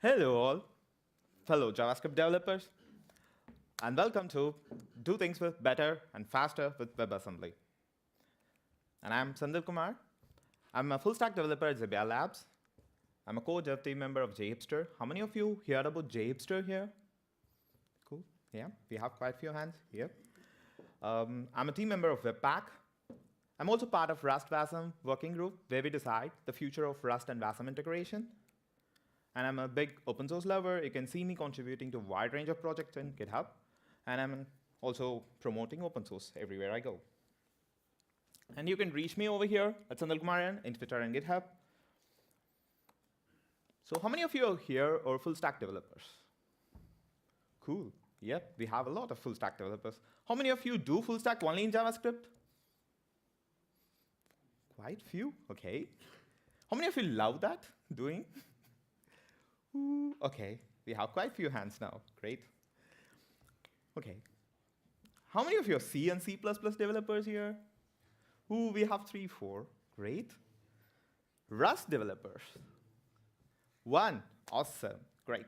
Hello all, fellow JavaScript developers, and welcome to Do Things with Better and Faster with WebAssembly. And I'm Sendil Kumar. I'm a full-stack developer at Zebia Labs. I'm a co-dev team member of JHipster. How many of you heard about JHipster here? Cool, yeah, we have quite a few hands here. I'm a team member of webpack. I'm also part of Rust Wasm working group, where we decide the future of Rust and Wasm integration. And I'm a big open source lover. You can see me contributing to a wide range of projects in GitHub. And I'm also promoting open source everywhere I go. And you can reach me over here at Sendil Kumar in Twitter and GitHub. So how many of you are here or full stack developers? Cool. Yep, we have a lot of full stack developers. How many of you do full stack only in JavaScript? Quite few, okay. How many of you love that, doing? Ooh, okay, we have quite a few hands now. Great. Okay. How many of you are C and C++ developers here? Ooh, we have 3, 4. Great. Rust developers? 1. Awesome. Great.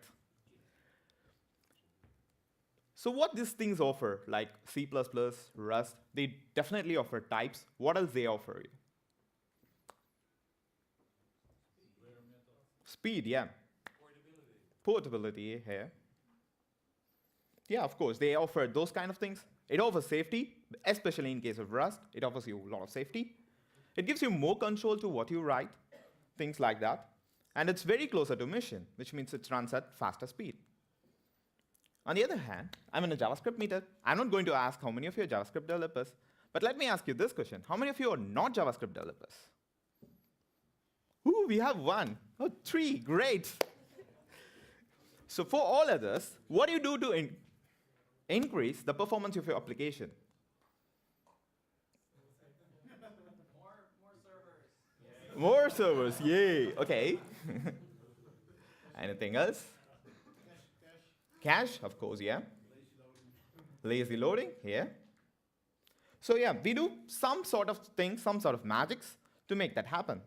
So what these things offer, like C++, Rust, they definitely offer types. What else they offer you? Speed, yeah. Portability here. Yeah, of course, they offer those kind of things. It offers safety, especially in case of Rust. It offers you a lot of safety. It gives you more control to what you write, things like that. And it's very closer to mission, which means it runs at faster speed. On the other hand, I'm in a JavaScript meetup. I'm not going to ask how many of you are JavaScript developers, but let me ask you this question. How many of you are not JavaScript developers? Ooh, we have 1. Oh, 3, great. So for all others, what do you do to increase the performance of your application? More servers, yay. Okay. Anything else? Cache, of course, yeah. Lazy loading, yeah. So yeah, we do some sort of things, some sort of magics to make that happen.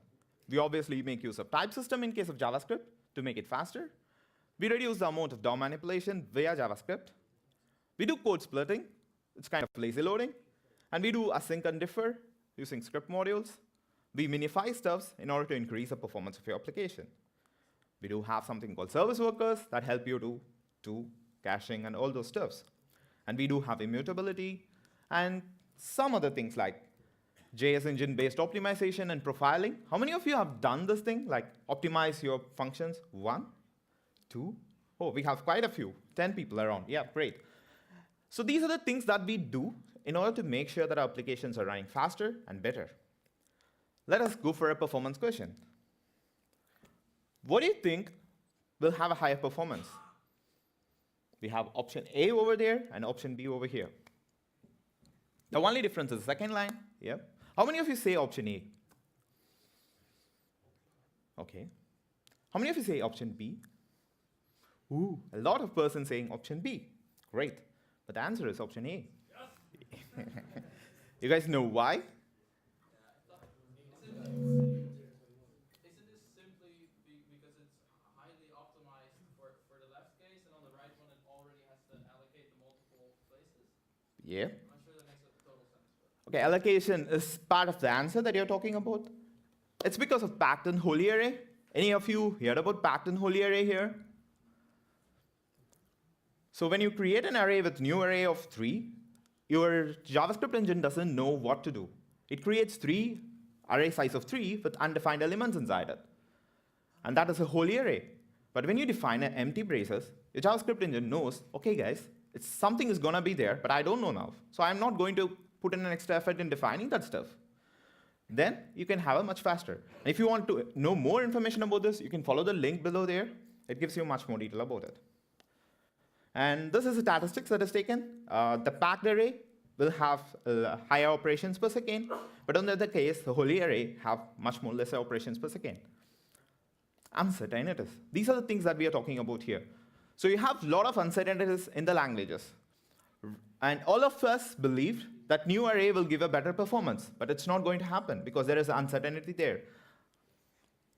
We obviously make use of type system in case of JavaScript to make it faster. We reduce the amount of DOM manipulation via JavaScript. We do code splitting. It's kind of lazy loading. And we do async and defer using script modules. We minify stuffs in order to increase the performance of your application. We do have something called service workers that help you to do caching and all those stuffs. And we do have immutability and some other things like JS engine-based optimization and profiling. How many of you have done this thing, like optimize your functions? 1? 2? Oh, we have quite a few. 10 people around. Yeah, great. So these are the things that we do in order to make sure that our applications are running faster and better. Let us go for a performance question. What do you think will have a higher performance? We have option A over there and option B over here. The only difference is the second line. Yeah. How many of you say option A? Okay. How many of you say option B? Ooh, a lot of persons saying option B. Great. But the answer is option A. Yes. You guys know why? Isn't this simply because it's highly optimized for the left case, and on the right one it already has to allocate the multiple places? Yeah. I'm sure that makes total sense. Okay, allocation is part of the answer that you're talking about. It's because of packed and holy array. Any of you heard about packed and holy array here? So when you create an array with new array of 3, your JavaScript engine doesn't know what to do. It creates 3 array size of 3 with undefined elements inside it. And that is a holy array. But when you define an empty braces, your JavaScript engine knows, okay guys, something is gonna be there, but I don't know now. So I'm not going to put in an extra effort in defining that stuff. Then you can have it much faster. And if you want to know more information about this, you can follow the link below there. It gives you much more detail about it. And this is the statistics that is taken. The packed array will have higher operations per second, but on the other case, the holy array have much more lesser operations per second. Uncertainties. These are the things that we are talking about here. So you have a lot of uncertainties in the languages. And all of us believed that new array will give a better performance, but it's not going to happen because there is uncertainty there.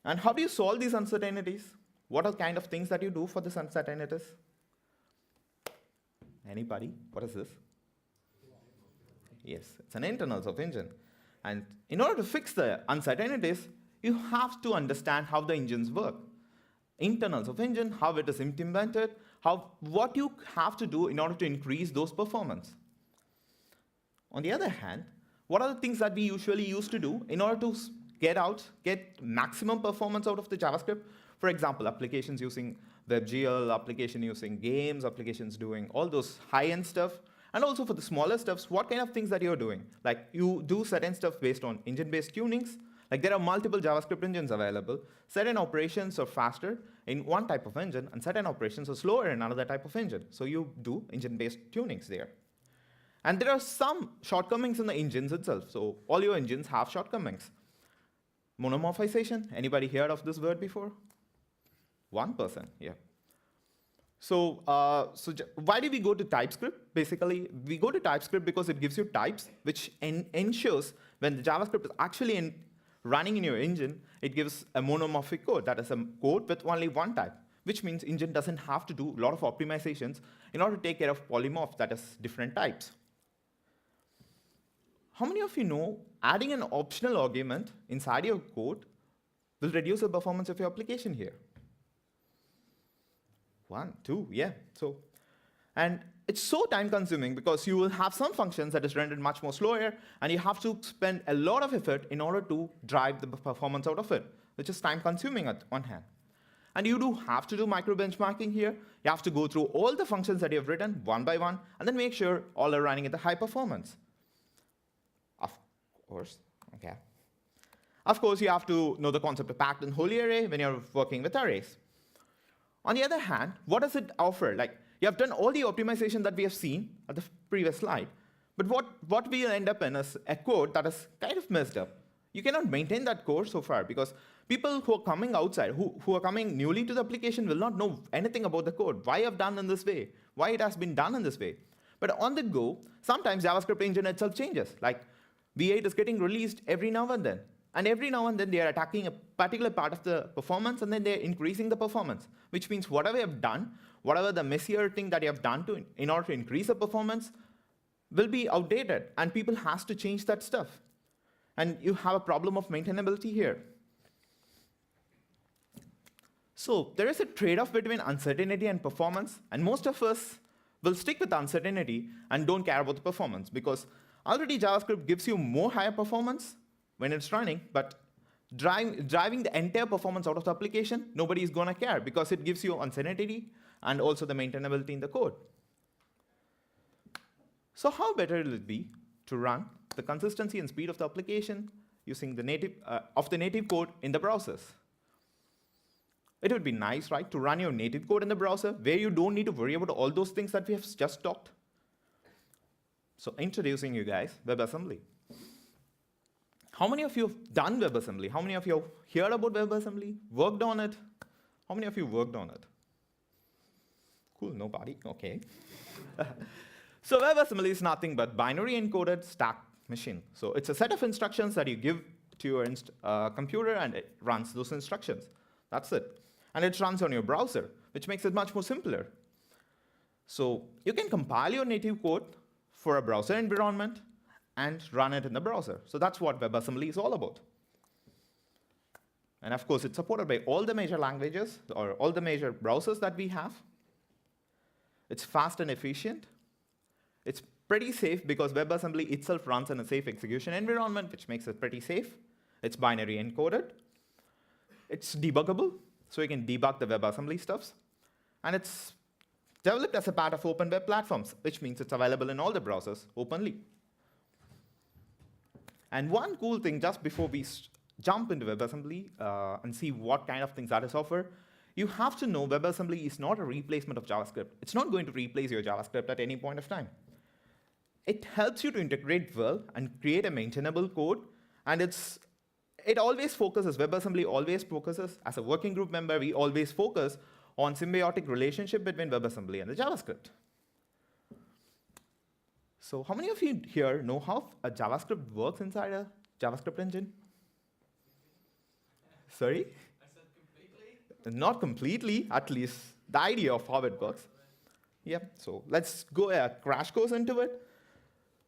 And how do you solve these uncertainties? What are kind of things that you do for this uncertainties? Anybody? What is this? Yes, it's an internals of engine. And in order to fix the uncertainties, you have to understand how the engines work. Internals of engine, how it is implemented, what you have to do in order to increase those performance. On the other hand, what are the things that we usually used to do in order to get maximum performance out of the JavaScript? For example, applications using WebGL, application using games, applications doing all those high-end stuff, and also for the smaller stuffs, what kind of things that you're doing? Like you do certain stuff based on engine-based tunings. Like there are multiple JavaScript engines available. Certain operations are faster in one type of engine, and certain operations are slower in another type of engine. So you do engine-based tunings there. And there are some shortcomings in the engines itself. So all your engines have shortcomings. Monomorphization, anybody heard of this word before? One person, yeah. So, why do we go to TypeScript? Basically, we go to TypeScript because it gives you types, which ensures when the JavaScript is actually running in your engine, it gives a monomorphic code. That is a code with only one type, which means engine doesn't have to do a lot of optimizations in order to take care of polymorph, that is different types. How many of you know adding an optional argument inside your code will reduce the performance of your application here? 1, 2, yeah. And it's so time consuming because you will have some functions that is rendered much more slower, and you have to spend a lot of effort in order to drive the performance out of it, which is time consuming on hand. And you do have to do micro benchmarking here. You have to go through all the functions that you have written one by one, and then make sure all are running at the high performance. Of course, okay. Of course, you have to know the concept of packed and holy array when you're working with arrays. On the other hand, what does it offer? Like, you have done all the optimization that we have seen at the previous slide, but what we end up in is a code that is kind of messed up. You cannot maintain that code so far because people who are coming outside, who are coming newly to the application will not know anything about the code, why I've done in this way, why it has been done in this way. But on the go, sometimes JavaScript engine itself changes. Like, V8 is getting released every now and then. And every now and then, they are attacking a particular part of the performance, and then they're increasing the performance, which means whatever you have done, whatever the messier thing that you have done in order to increase the performance will be outdated, and people has to change that stuff. And you have a problem of maintainability here. So there is a trade-off between uncertainty and performance, and most of us will stick with uncertainty and don't care about the performance, because already JavaScript gives you more higher performance when it's running, but driving the entire performance out of the application, nobody is going to care because it gives you uncertainty and also the maintainability in the code. So how better will it be to run the consistency and speed of the application using the native code in the browsers? It would be nice, right, to run your native code in the browser where you don't need to worry about all those things that we have just talked. So introducing you guys WebAssembly. How many of you have done WebAssembly? How many of you have heard about WebAssembly, worked on it? How many of you worked on it? Cool, nobody, okay. So WebAssembly is nothing but binary encoded stack machine. So it's a set of instructions that you give to your computer, and it runs those instructions. That's it. And it runs on your browser, which makes it much more simpler. So you can compile your native code for a browser environment and run it in the browser. So that's what WebAssembly is all about. And of course, it's supported by all the major languages or all the major browsers that we have. It's fast and efficient. It's pretty safe because WebAssembly itself runs in a safe execution environment, which makes it pretty safe. It's binary encoded. It's debuggable, so you can debug the WebAssembly stuffs. And it's developed as a part of open web platforms, which means it's available in all the browsers openly. And one cool thing, just before we jump into WebAssembly and see what kind of things that is offered, you have to know WebAssembly is not a replacement of JavaScript. It's not going to replace your JavaScript at any point of time. It helps you to integrate well and create a maintainable code, and it always focuses, WebAssembly always focuses, as a working group member, we always focus on symbiotic relationship between WebAssembly and the JavaScript. So how many of you here know how a JavaScript works inside a JavaScript engine? Sorry? I said completely. not completely, at least the idea of how it works. Yeah, so let's go a crash course into it.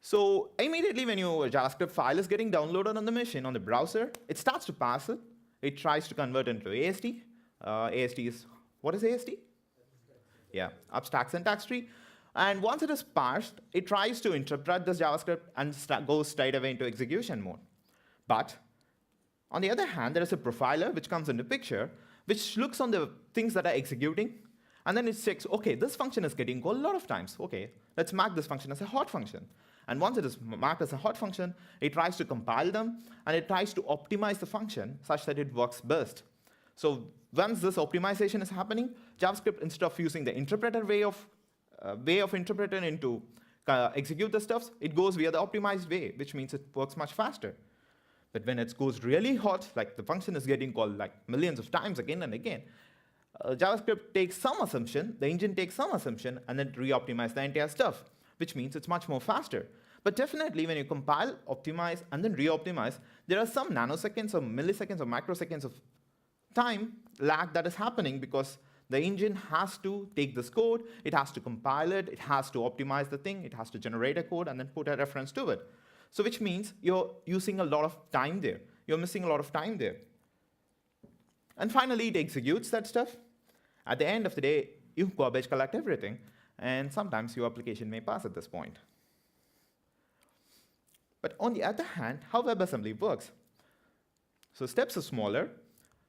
So immediately when your JavaScript file is getting downloaded on the machine, on the browser, it starts to parse it. It tries to convert into AST. AST is, what is AST? Yeah, abstract syntax tree. And once it is parsed, it tries to interpret this JavaScript and goes straight away into execution mode. But on the other hand, there is a profiler which comes into picture, which looks on the things that are executing, and then it checks, okay, this function is getting called a lot of times. Okay, let's mark this function as a hot function. And once it is marked as a hot function, it tries to compile them, and it tries to optimize the function such that it works best. So once this optimization is happening, JavaScript, instead of using the interpreter way of interpreting into execute the stuff, it goes via the optimized way, which means it works much faster. But when it goes really hot, like the function is getting called like millions of times again and again, JavaScript takes some assumption, the engine takes some assumption, and then re-optimize the entire stuff, which means it's much more faster. But definitely, when you compile, optimize, and then re-optimize, there are some nanoseconds or milliseconds or microseconds of time lag that is happening because the engine has to take this code, it has to compile it, it has to optimize the thing, it has to generate a code, and then put a reference to it. So which means you're using a lot of time there. You're missing a lot of time there. And finally, it executes that stuff. At the end of the day, you garbage collect everything, and sometimes your application may pass at this point. But on the other hand, how WebAssembly works. So steps are smaller.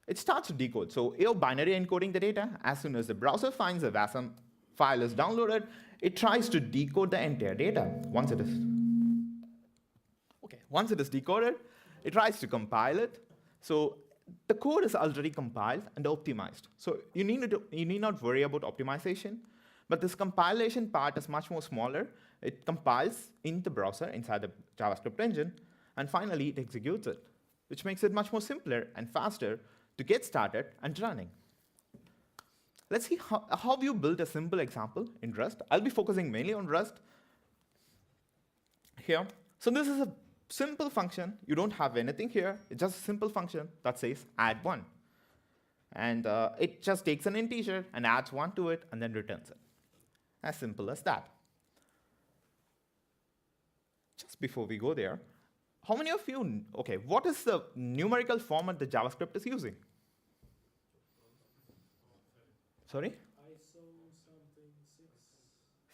It starts to decode. So you're binary encoding the data. As soon as the browser finds a WASM file is downloaded, it tries to decode the entire data. Once it is decoded, it tries to compile it. So the code is already compiled and optimized. So you need not worry about optimization. But this compilation part is much more smaller. It compiles in the browser inside the JavaScript engine, and finally it executes it, which makes it much more simpler and faster to get started and running. Let's see how you build a simple example in Rust. I'll be focusing mainly on Rust here. So this is a simple function. You don't have anything here. It's just a simple function that says add 1. And it just takes an integer and adds 1 to it and then returns it. As simple as that. Just before we go there, how many of you, okay, what is the numerical format that JavaScript is using? Sorry? ISO something 6.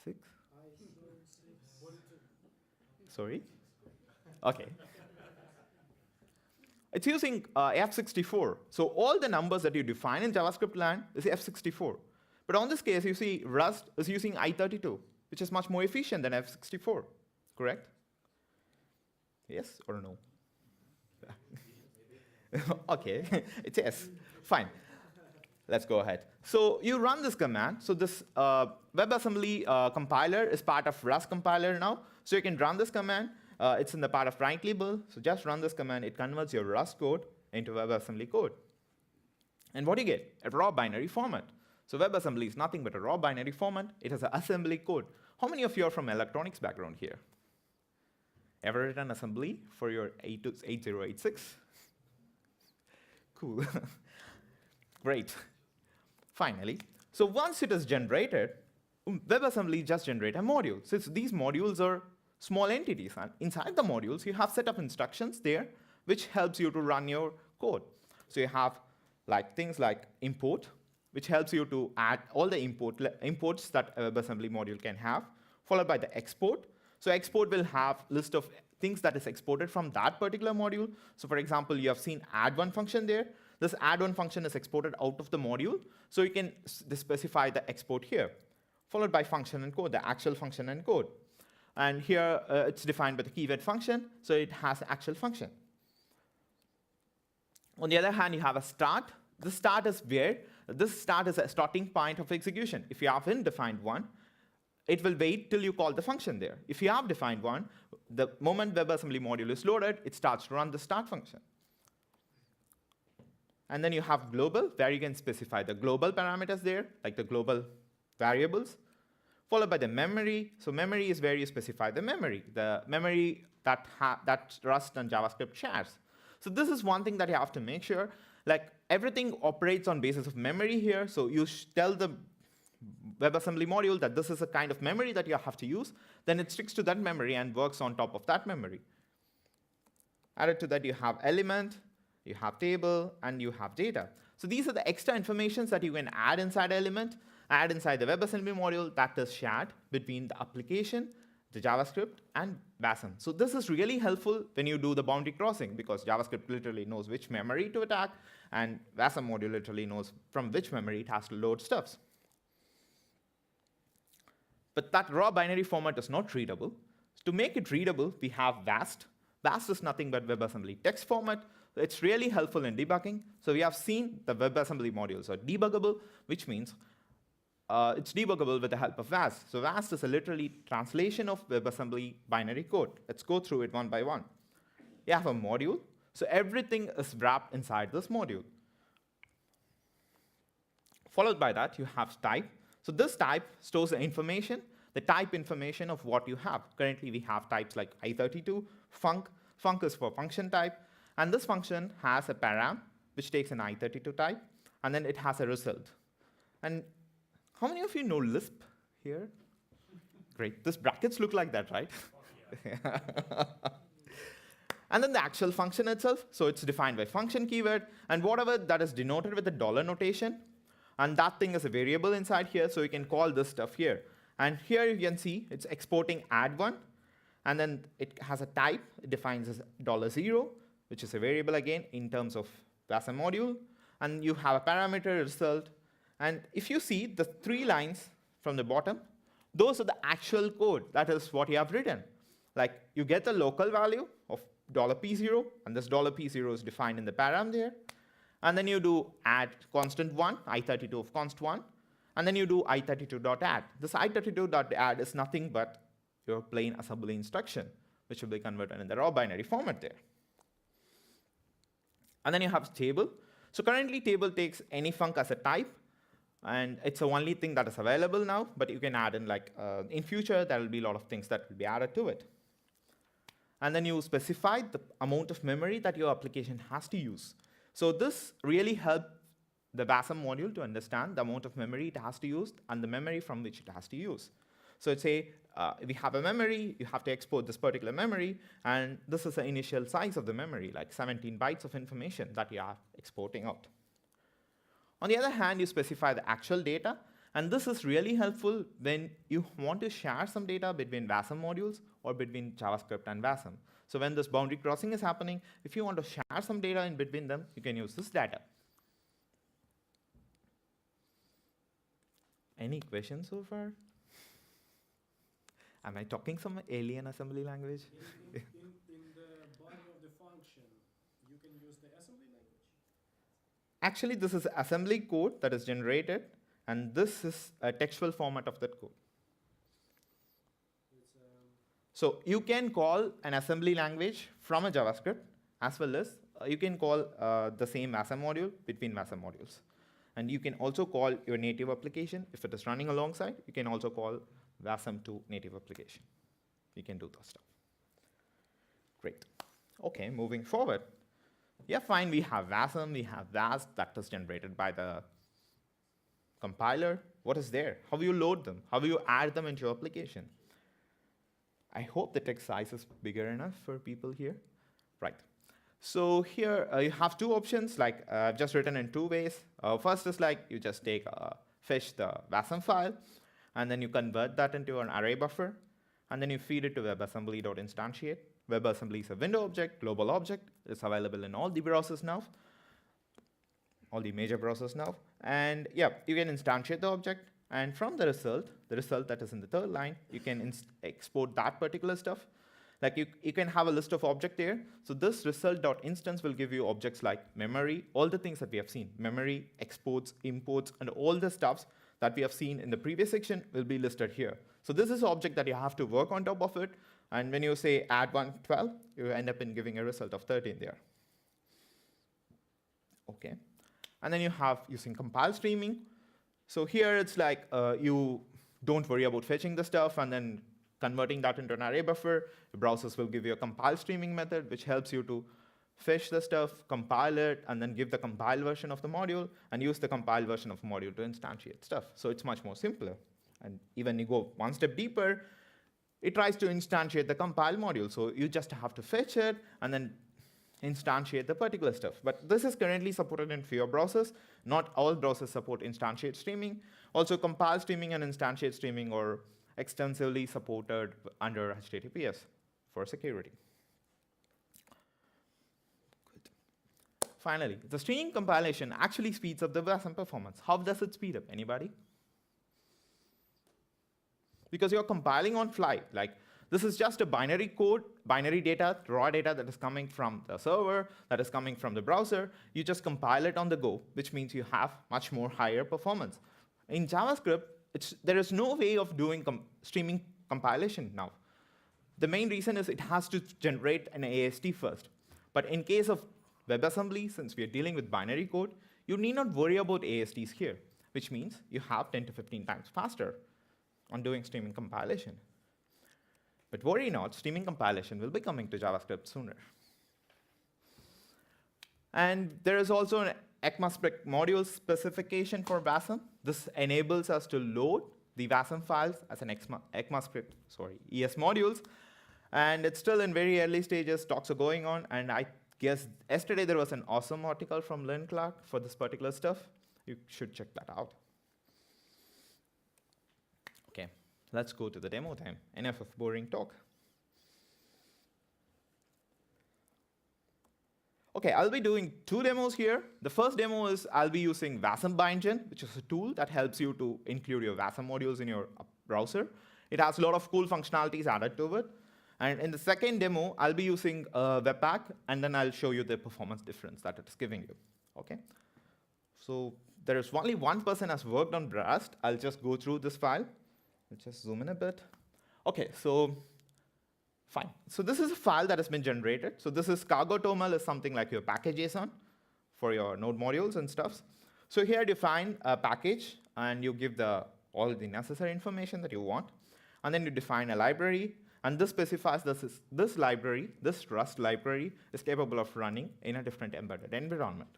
6? ISO 6. Sorry? Okay. It's using F64. So all the numbers that you define in JavaScript land is F64. But on this case, you see Rust is using I32, which is much more efficient than F64, correct? Yes or no? Okay, it's yes. Fine. Let's go ahead. So you run this command. So this WebAssembly compiler is part of Rust compiler now. So you can run this command. It's in the part of write label. So just run this command. It converts your Rust code into WebAssembly code. And what do you get? A raw binary format. So WebAssembly is nothing but a raw binary format. It has an assembly code. How many of you are from electronics background here? Ever written assembly for your 8086? Cool. Great. Finally, so once it is generated, WebAssembly just generates a module. Since these modules are small entities, and inside the modules, you have set up instructions there, which helps you to run your code. So you have things like import, which helps you to add all the imports that a WebAssembly module can have, followed by the export. So export will have a list of things that is exported from that particular module. So for example, you have seen add 1 function there. This add 1 function is exported out of the module. So you can specify the export here, followed by function and code, the actual function and code. And here, it's defined by the keyword function, so it has the actual function. On the other hand, you have a start. The start is where, this start is a starting point of execution. If you haven't defined one, it will wait till you call the function there. If you have defined one, the moment WebAssembly module is loaded, it starts to run the start function. And then you have global, where you can specify the global parameters there, like the global variables, followed by the memory. So memory is where you specify the memory that Rust and JavaScript shares. So this is one thing that you have to make sure. Like everything operates on basis of memory here. So you tell the WebAssembly module that this is a kind of memory that you have to use. Then it sticks to that memory and works on top of that memory. Added to that, you have element, you have table, and you have data. So these are the extra informations that you can add inside element, add inside the WebAssembly module that is shared between the application, the JavaScript, and WASM. So this is really helpful when you do the boundary crossing, because JavaScript literally knows which memory to attack, and WASM module literally knows from which memory it has to load stuffs. But that raw binary format is not readable. To make it readable, we have WAST. WAST is nothing but WebAssembly text format. It's really helpful in debugging. So we have seen the WebAssembly modules are debuggable, which means it's debuggable with the help of WAST. So WAST is a literally translation of WebAssembly binary code. Let's go through it one by one. You have a module. So everything is wrapped inside this module. Followed by that, you have type. So this type stores the information, the type information of what you have. Currently, we have types like I32, func. Func is for function type. And this function has a param, which takes an I32 type. And then it has a result. And how many of you know Lisp here? Great. These brackets look like that, right? Oh, yeah. And then the actual function itself. So it's defined by function keyword. And whatever that is denoted with the dollar notation. And that thing is a variable inside here, so you can call this stuff here. And here you can see it's exporting add1, and then it has a type. It defines as $0, which is a variable again in terms of WASM module. And you have a parameter result. And if you see the 3 lines from the bottom, those are the actual code. That is what you have written. Like you get the local value of $p0, and this $p0 is defined in the param there. And then you do add constant 1, I32 of const 1, and then you do I32.add. This I32.add is nothing but your plain assembly instruction, which will be converted in the raw binary format there. And then you have table. So currently, table takes any func as a type, and it's the only thing that is available now, but you can add in, like, in future, there will be a lot of things that will be added to it. And then you specify the amount of memory that your application has to use. So this really helped the WASM module to understand the amount of memory it has to use and the memory from which it has to use. So it's we have a memory, you have to export this particular memory, and this is the initial size of the memory, like 17 bytes of information that you are exporting out. On the other hand, you specify the actual data, and this is really helpful when you want to share some data between WASM modules or between JavaScript and WASM. So when this boundary crossing is happening, if you want to share some data in between them, you can use this data. Any questions so far? Am I talking some alien assembly language? In the body of the function, you can use the assembly language? Actually, this is assembly code that is generated, and this is a textual format of that code. So you can call an assembly language from a JavaScript, as well as you can call the same WASM module between WASM modules. And you can also call your native application. If it is running alongside, you can also call WASM to native application. You can do that stuff. Great. OK, moving forward. Yeah, fine, we have WASM, we have WASD that is generated by the compiler. What is there? How will you load them? How will you add them into your application? I hope the text size is bigger enough for people here. Right. So here you have 2 options, like I've just written in 2 ways. First is like you just fetch the WASM file, and then you convert that into an array buffer, and then you feed it to WebAssembly.instantiate. WebAssembly is a window object, global object. It's available in all the browsers now, all the major browsers now. And yeah, you can instantiate the object. And from the result that is in the 3rd line, you can export that particular stuff. Like you can have a list of objects there. So this result.instance will give you objects like memory, all the things that we have seen. Memory, exports, imports, and all the stuffs that we have seen in the previous section will be listed here. So this is an object that you have to work on top of it. And when you say add 112, you end up in giving a result of 13 there. OK. And then you have using compile streaming. So here it's like you don't worry about fetching the stuff and then converting that into an array buffer. The browsers will give you a compile streaming method, which helps you to fetch the stuff, compile it, and then give the compiled version of the module, and use the compiled version of the module to instantiate stuff. So it's much more simpler. And even you go one step deeper, it tries to instantiate the compiled module. So you just have to fetch it, and then instantiate the particular stuff. But this is currently supported in fewer browsers. Not all browsers support instantiate streaming. Also, compile streaming and instantiate streaming are extensively supported under HTTPS for security. Good. Finally, the streaming compilation actually speeds up the WASM performance. How does it speed up? Anybody? Because you're compiling on fly. Like, this is just a binary code, binary data, raw data that is coming from the server, that is coming from the browser. You just compile it on the go, which means you have much more higher performance. In JavaScript, there is no way of doing streaming compilation now. The main reason is it has to generate an AST first. But in case of WebAssembly, since we are dealing with binary code, you need not worry about ASTs here, which means you have 10 to 15 times faster on doing streaming compilation. But worry not, streaming compilation will be coming to JavaScript sooner. And there is also an ECMAScript module specification for WASM. This enables us to load the WASM files as an ECMAScript, ES modules. And it's still in very early stages, talks are going on, and I guess yesterday there was an awesome article from Lynn Clark for this particular stuff. You should check that out. Okay, let's go to the demo time. Enough of boring talk. Okay, I'll be doing 2 demos here. The first demo is I'll be using WASM bindgen, which is a tool that helps you to include your WASM modules in your browser. It has a lot of cool functionalities added to it. And in the second demo, I'll be using webpack, and then I'll show you the performance difference that it's giving you. Okay? So there is only one person has worked on Rust. I'll just go through this file. Let's just zoom in a bit. Okay, so fine. So this is a file that has been generated. So this is cargo toml is something like your package.json for your node modules and stuff. So here you define a package, and you give all the necessary information that you want. And then you define a library. And this specifies this library, this Rust library, is capable of running in a different embedded environment.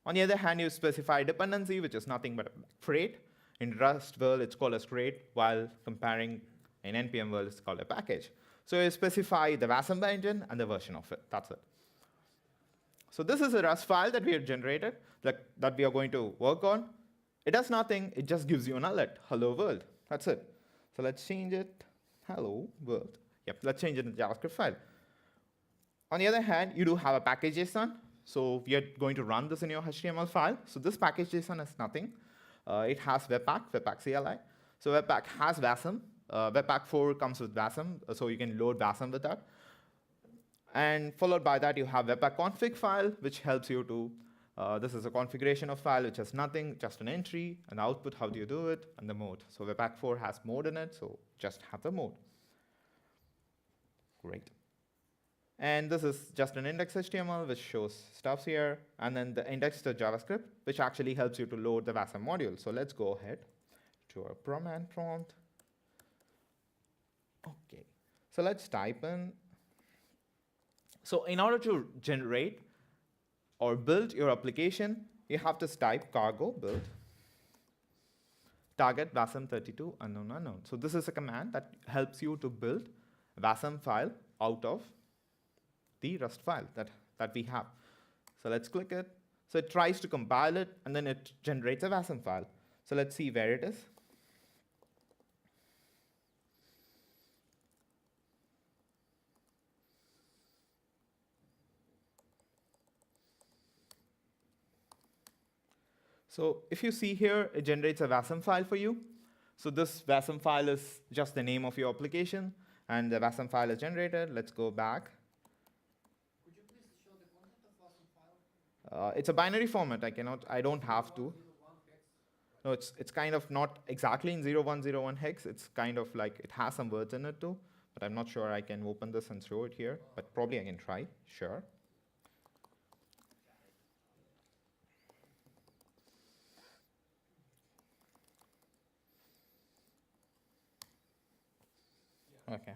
On the other hand, you specify dependency, which is nothing but a crate. In Rust world, it's called a crate, while comparing in NPM world, it's called a package. So you specify the WASM engine and the version of it. That's it. So this is a Rust file that we have generated that we are going to work on. It does nothing. It just gives you an alert. Hello world. That's it. So let's change it. Hello world. Yep, let's change it in the JavaScript file. On the other hand, you do have a package.json. So we are going to run this in your HTML file. So this package.json is nothing. It has webpack CLI. So webpack has WASM. Webpack 4 comes with WASM, so you can load WASM with that. And followed by that, you have webpack config file, which helps you to, this is a configuration of file, which has nothing, just an entry, an output, how do you do it, and the mode. So webpack 4 has mode in it, so just have the mode. Great. And this is just an index.html, which shows stuffs here, and then the index.javascript, which actually helps you to load the WASM module. So let's go ahead to our command prompt. Okay, so let's type in. So in order to generate or build your application, you have to type cargo build target wasm32 unknown. So this is a command that helps you to build a WASM file out of the Rust file that we have. So let's click it. So it tries to compile it, and then it generates a WASM file. So let's see where it is. So if you see here, it generates a WASM file for you. So this WASM file is just the name of your application, and the WASM file is generated. Let's go back. Could you please show the content of WASM file? It's a binary format. I don't have to. No, it's kind of not exactly in 0101 hex. It's kind of like it has some words in it too, but I'm not sure I can open this and show it here, but probably I can try, sure. Okay.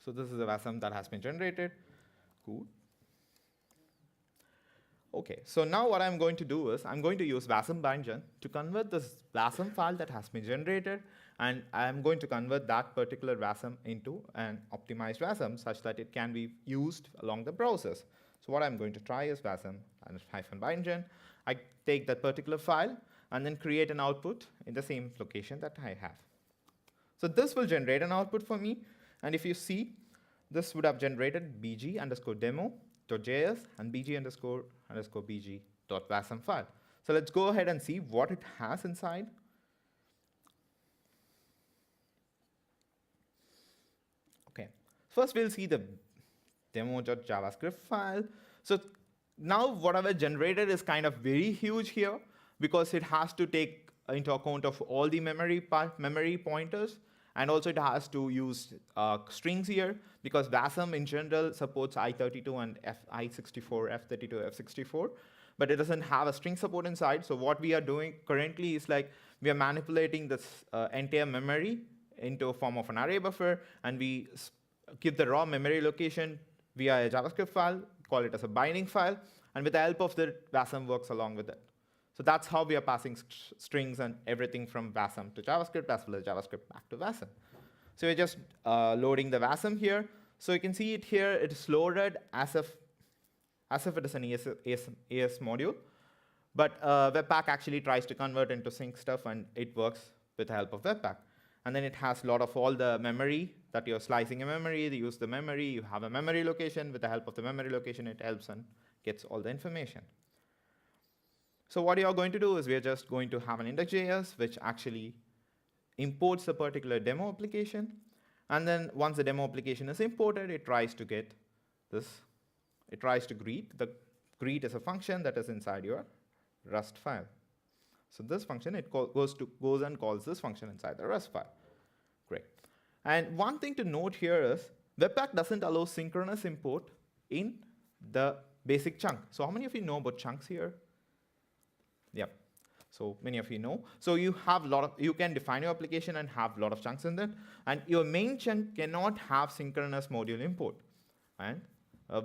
So this is a WASM that has been generated. Cool. Okay, so now what I'm going to do is I'm going to use WASM bindgen to convert this WASM file that has been generated, and I'm going to convert that particular WASM into an optimized WASM such that it can be used along the process. So what I'm going to try is WASM and -bindgen. I take that particular file and then create an output in the same location that I have. So this will generate an output for me, and if you see, this would have generated bg_demo.js and bg_bg.wasm file. So let's go ahead and see what it has inside. Okay, first we'll see the demo.javascript file. So now whatever generated is kind of very huge here because it has to take into account of all the memory pointers, and also it has to use strings here because WASM in general supports I32 and I64, F32, F64, but it doesn't have a string support inside. So what we are doing currently is like we are manipulating this entire memory into a form of an array buffer, and we give the raw memory location via a JavaScript file, call it as a binding file, and with the help of the WASM works along with it. So that's how we are passing strings and everything from WASM to JavaScript as well as JavaScript back to WASM. So we're just loading the WASM here. So you can see it here, it is loaded as if it is an AS module. But Webpack actually tries to convert into sync stuff, and it works with the help of Webpack. And then it has a lot of all the memory that you're slicing a memory, you use the memory, you have a memory location. With the help of the memory location, it helps and gets all the information. So what you're going to do is we're just going to have an index.js which actually imports a particular demo application. And then once the demo application is imported, it tries to get this. It tries to greet. The greet is a function that is inside your Rust file. So this function, it goes and calls this function inside the Rust file. Great. And one thing to note here is Webpack doesn't allow synchronous import in the basic chunk. So how many of you know about chunks here? Yeah, so many of you know. So you have you can define your application and have a lot of chunks in it, and your main chunk cannot have synchronous module import, and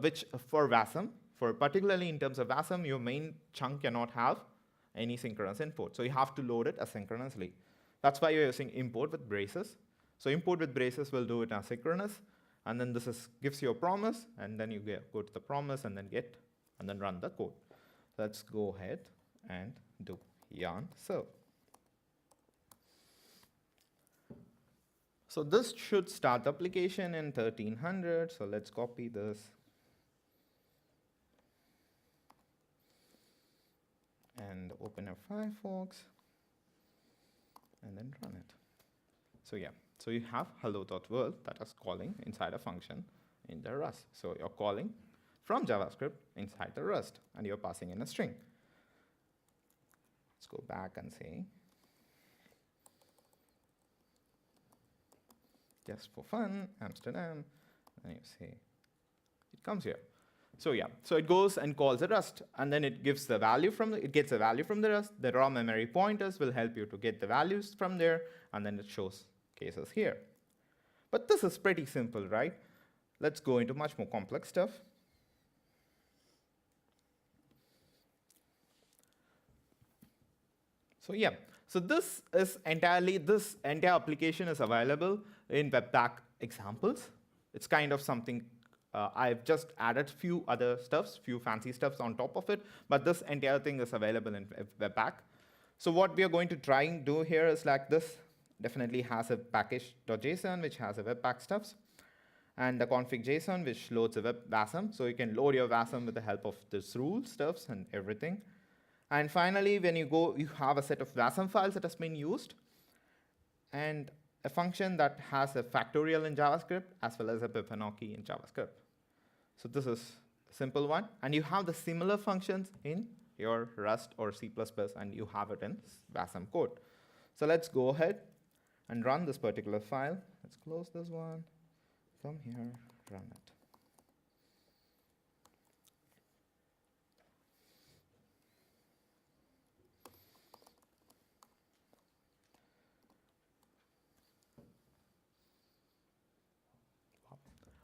which for WASM, particularly in terms of WASM, your main chunk cannot have any synchronous import. So you have to load it asynchronously. That's why you're using import with braces. So import with braces will do it asynchronous, and then gives you a promise, and then you go to the promise and then run the code. Let's go ahead and do yarn serve. So this should start the application in 1300. So let's copy this and open up Firefox and then run it. So yeah, so you have hello.world that is calling inside a function in the Rust. So you're calling from JavaScript inside the Rust, and you're passing in a string. Let's go back and say, just for fun, Amsterdam, and you say, it comes here. So yeah, so it goes and calls a Rust, and then it gives the value it gets a value from the Rust. The raw memory pointers will help you to get the values from there, and then it shows cases here. But this is pretty simple, right? Let's go into much more complex stuff. So yeah, so this entire application is available in Webpack examples. It's kind of something, I've just added few other stuffs, few fancy stuffs on top of it, but this entire thing is available in Webpack. So what we are going to try and do here is like this definitely has a package.json which has a Webpack stuffs, and the config.json which loads a WASM. So you can load your WASM with the help of this rule stuffs and everything. And finally, when you go, you have a set of WASM files that has been used, and a function that has a factorial in JavaScript as well as a Fibonacci in JavaScript. So this is a simple one. And you have the similar functions in your Rust or C++, and you have it in WASM code. So let's go ahead and run this particular file. Let's close this one, come here, run it.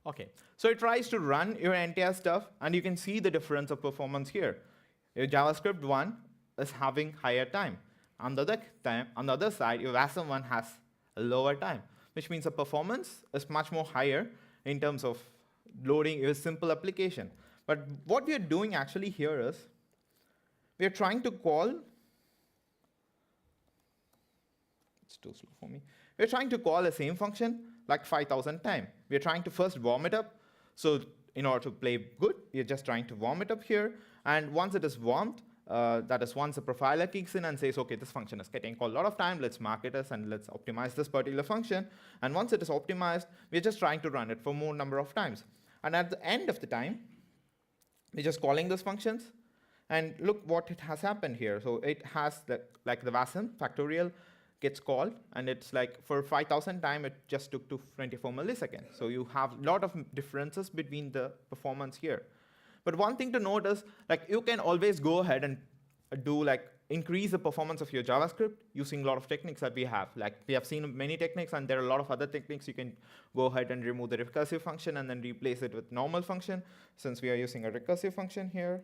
Okay, so it tries to run your entire stuff, and you can see the difference of performance here. Your JavaScript 1 is having higher time. On the other side, your WASM 1 has a lower time, which means the performance is much more higher in terms of loading your simple application. But what we are doing actually here is, we are trying to call, it's too slow for me. We're trying to call the same function like 5,000 times. We're trying to first warm it up. So in order to play good, you're just trying to warm it up here. And once it is warmed, that is once the profiler kicks in and says, OK, this function is getting called a lot of time. Let's mark it as and let's optimize this particular function. And once it is optimized, we're just trying to run it for more number of times. And at the end of the time, we're just calling those functions. And look what it has happened here. So it has like the WASM factorial gets called, and it's like for 5,000 times, it just took to 24 milliseconds. So you have a lot of differences between the performance here. But one thing to note is, like, you can always go ahead and do like increase the performance of your JavaScript using a lot of techniques that we have. Like, we have seen many techniques, and there are a lot of other techniques. You can go ahead and remove the recursive function and then replace it with normal function, since we are using a recursive function here.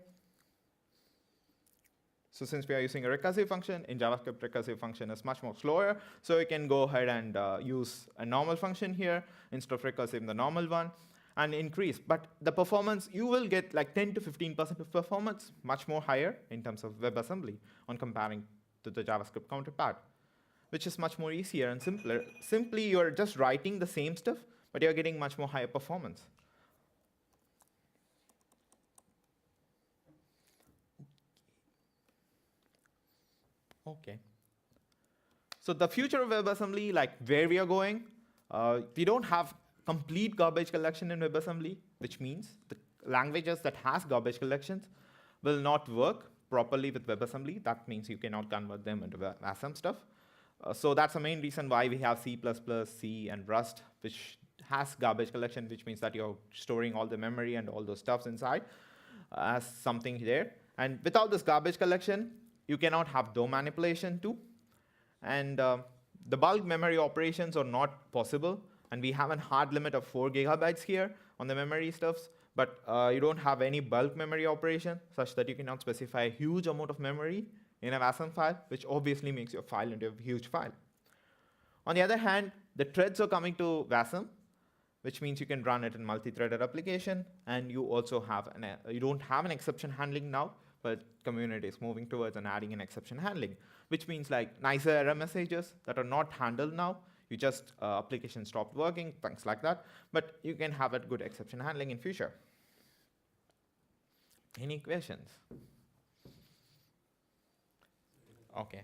So since we are using a recursive function, in JavaScript, recursive function is much more slower. So you can go ahead and use a normal function here instead of recursive, the normal one, and increase. But the performance, you will get like 10 to 15% of performance, much more higher in terms of WebAssembly on comparing to the JavaScript counterpart, which is much more easier and simpler. Simply, you're just writing the same stuff, but you're getting much more higher performance. Okay. So the future of WebAssembly, like where we are going, we don't have complete garbage collection in WebAssembly, which means the languages that has garbage collections will not work properly with WebAssembly. That means you cannot convert them into WASM stuff. So that's the main reason why we have C++, C, and Rust, which has garbage collection, which means that you're storing all the memory and all those stuffs inside as something there. And without this garbage collection, you cannot have DOM manipulation too. And the bulk memory operations are not possible. And we have a hard limit of 4 gigabytes here on the memory stuffs. But you don't have any bulk memory operation such that you cannot specify a huge amount of memory in a WASM file, which obviously makes your file into a huge file. On the other hand, the threads are coming to WASM, which means you can run it in multi-threaded application. And you also have you don't have an exception handling now, but community is moving towards and adding an exception handling, which means like nicer error messages that are not handled now. You just application stopped working, things like that. But you can have a good exception handling in future. Any questions? Okay.